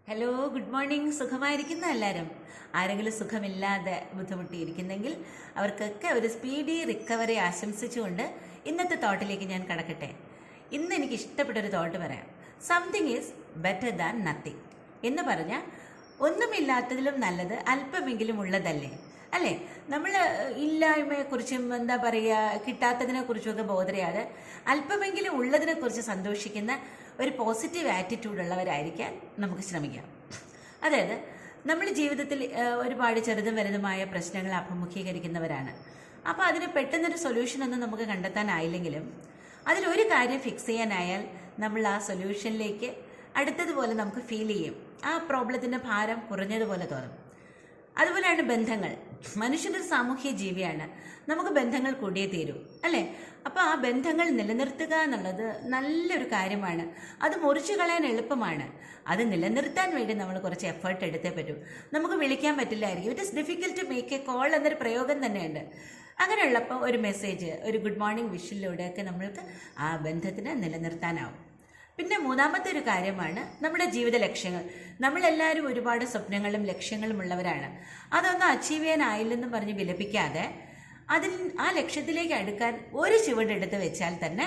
Hello, good morning. സുഖമായിരിക്കുന്ന എല്ലാവരും? ആരെങ്കിലും സുഖമില്ലാതെ ബുദ്ധിമുട്ടിയിരിക്കുന്നെങ്കിൽ അവർക്കൊക്കെ ഒരു സ്പീഡി റിക്കവറി ആശംസിച്ചുകൊണ്ട് ഇന്നത്തെ തോട്ടിലേക്ക് ഞാൻ കടക്കട്ടെ. ഇന്ന് എനിക്ക് ഇഷ്ടപ്പെട്ടൊരു തോട്ട് പറയാം. Something is better than nothing എന്ന് പറഞ്ഞാൽ ഒന്നുമില്ലാത്തതിലും നല്ലത് അല്പമെങ്കിലും ഉള്ളതല്ലേ, അല്ലേ? നമ്മൾ ഇല്ലായ്മയെക്കുറിച്ചും എന്താ പറയുക, കിട്ടാത്തതിനെക്കുറിച്ചുമൊക്കെ ബോധറിയാതെ അല്പമെങ്കിലും ഉള്ളതിനെക്കുറിച്ച് സന്തോഷിക്കുന്ന ഒരു പോസിറ്റീവ് ആറ്റിറ്റ്യൂഡ് ഉള്ളവരായിരിക്കാൻ നമുക്ക് ശ്രമിക്കാം. അതായത് നമ്മൾ ജീവിതത്തിൽ ഒരുപാട് ചെറുതും വലുതുമായ പ്രശ്നങ്ങൾ അഭിമുഖീകരിക്കുന്നവരാണ്. അപ്പോൾ അതിന് പെട്ടെന്നൊരു സൊല്യൂഷനൊന്നും നമുക്ക് കണ്ടെത്താനായില്ലെങ്കിലും അതിലൊരു കാര്യം ഫിക്സ് ചെയ്യാനായാൽ നമ്മൾ ആ സൊല്യൂഷനിലേക്ക് അടുത്തതുപോലെ നമുക്ക് ഫീൽ ചെയ്യും. ആ പ്രോബ്ലത്തിൻ്റെ ഭാരം കുറഞ്ഞതുപോലെ തോന്നും. അതുപോലെയാണ് ബന്ധങ്ങൾ. മനുഷ്യനൊരു സാമൂഹ്യ ജീവിയാണ്. നമുക്ക് ബന്ധങ്ങൾ കൂടിയേ തീരൂ, അല്ലേ? അപ്പോൾ ആ ബന്ധങ്ങൾ നിലനിർത്തുക എന്നുള്ളത് നല്ലൊരു കാര്യമാണ്. അത് മുറിച്ചു കളയാൻ എളുപ്പമാണ്. അത് നിലനിർത്താൻ വേണ്ടി നമ്മൾ കുറച്ച് എഫേർട്ട് എടുത്തേ പറ്റൂ. നമുക്ക് വിളിക്കാൻ പറ്റില്ലായിരിക്കും. It is difficult to make a call എന്നൊരു പ്രയോഗം തന്നെയുണ്ട്. അങ്ങനെയുള്ളപ്പോൾ ഒരു മെസ്സേജ്, ഒരു ഗുഡ് മോർണിംഗ് വിഷിലൂടെയൊക്കെ നമ്മൾക്ക് ആ ബന്ധത്തിന് നിലനിർത്താനാവും. പിന്നെ മൂന്നാമത്തെ ഒരു കാര്യമാണ് നമ്മുടെ ജീവിത ലക്ഷ്യങ്ങൾ. നമ്മളെല്ലാവരും ഒരുപാട് സ്വപ്നങ്ങളും ലക്ഷ്യങ്ങളും ഉള്ളവരാണ്. അതൊന്നും അച്ചീവ് ചെയ്യാനായില്ലെന്നും പറഞ്ഞ് വിലപിക്കാതെ ആ ലക്ഷ്യത്തിലേക്ക് അടുക്കാൻ ഒരു ചുവടെടുത്ത് വെച്ചാൽ തന്നെ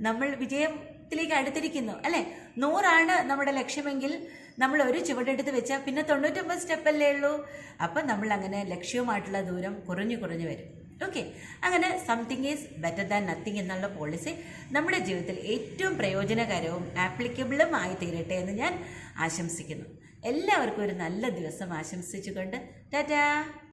നമ്മൾ വിജയത്തിലേക്ക് അടുത്തിരിക്കുന്നു, അല്ലേ? 100 നമ്മുടെ ലക്ഷ്യമെങ്കിൽ നമ്മൾ ഒരു ചുവടെടുത്ത് വെച്ചാൽ പിന്നെ 99 സ്റ്റെപ്പല്ലേ ഉള്ളൂ. അപ്പം നമ്മൾ അങ്ങനെ ലക്ഷ്യവുമായിട്ടുള്ള ദൂരം കുറഞ്ഞു വരും. ഓക്കെ, അങ്ങനെ something is better than nothing എന്നുള്ള പോളിസി നമ്മുടെ ജീവിതത്തിൽ ഏറ്റവും പ്രയോജനകരവും ആപ്ലിക്കബിളും ആയി തീരട്ടെ എന്ന് ഞാൻ ആശംസിക്കുന്നു. എല്ലാവർക്കും ഒരു നല്ല ദിവസം ആശംസിച്ചുകൊണ്ട് ടാറ്റാ.